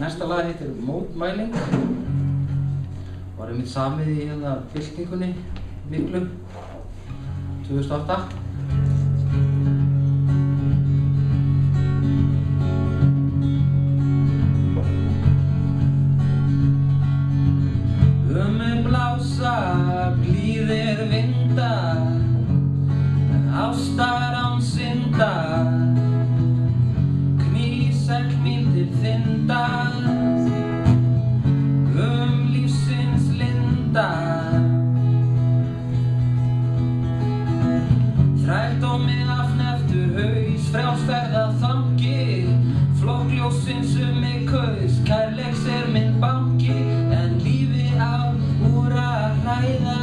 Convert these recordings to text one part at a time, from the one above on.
Næsta lag heitir Mótmæling. Var einmitt samið í byltingunni miklu 2008. Mig blása blíðir vindar, ástar án syndar, knýsegl mín til þindar, lífsins lindar. Þrældómi afneftur haus, frjálsferð að þangi, flokkljósins mig kaus, kærleiks minn banki, en lífi á úr að hræða,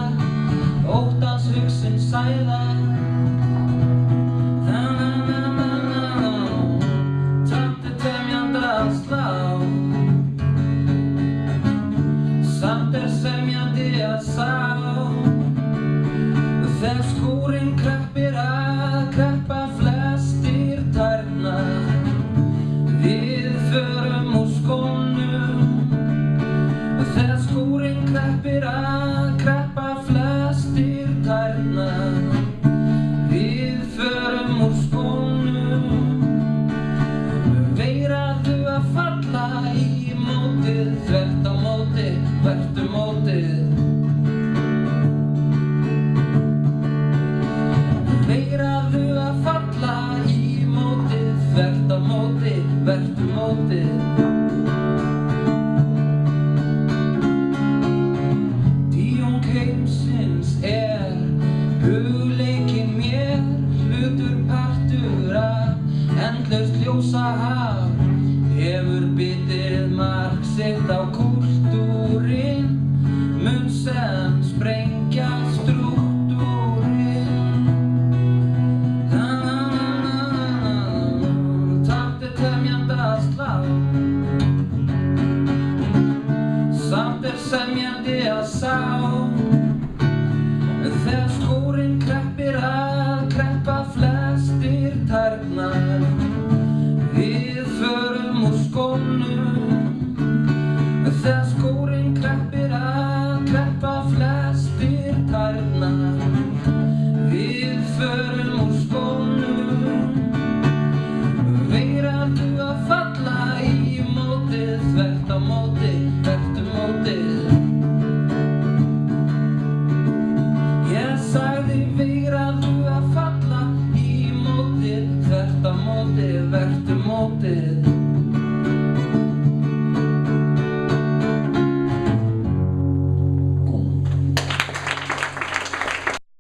óttans hugsun sæða. Taktu temjandi að slá, samt semjandi að sá. Þegar skúrinn kreppir að kreppa flestir tærnar, við förum úr skónum. Þegar skúrinn kreppir að kreppa flestir tærnar, við förum úr skónum. Veiraðu að falla í mótið, þvert á móti, vertu mótið. Veiraðu að falla í mótið, þvert á móti, vertu mótið. Dýjung heimsins hugleikinn mér, hlutur partur af endlaust ljósahaf. Hefur bitið mark sitt á kúltúrinn, mun senn sprengja strúktúrinn. Taktu temjandi að slá, samt semjandi að sá. Þegar skúrinn kreppir að kreppa flestir tærnar, við förum úr skónum. Þegar skúrinn kreppir að kreppa flestir tærnar, við förum úr skónum. Veiraðu að falla í mótið, þvert á móti, vertu mótið. Ég sagði veiraðu að falla í mótið, þvert á móti, vertu mótið.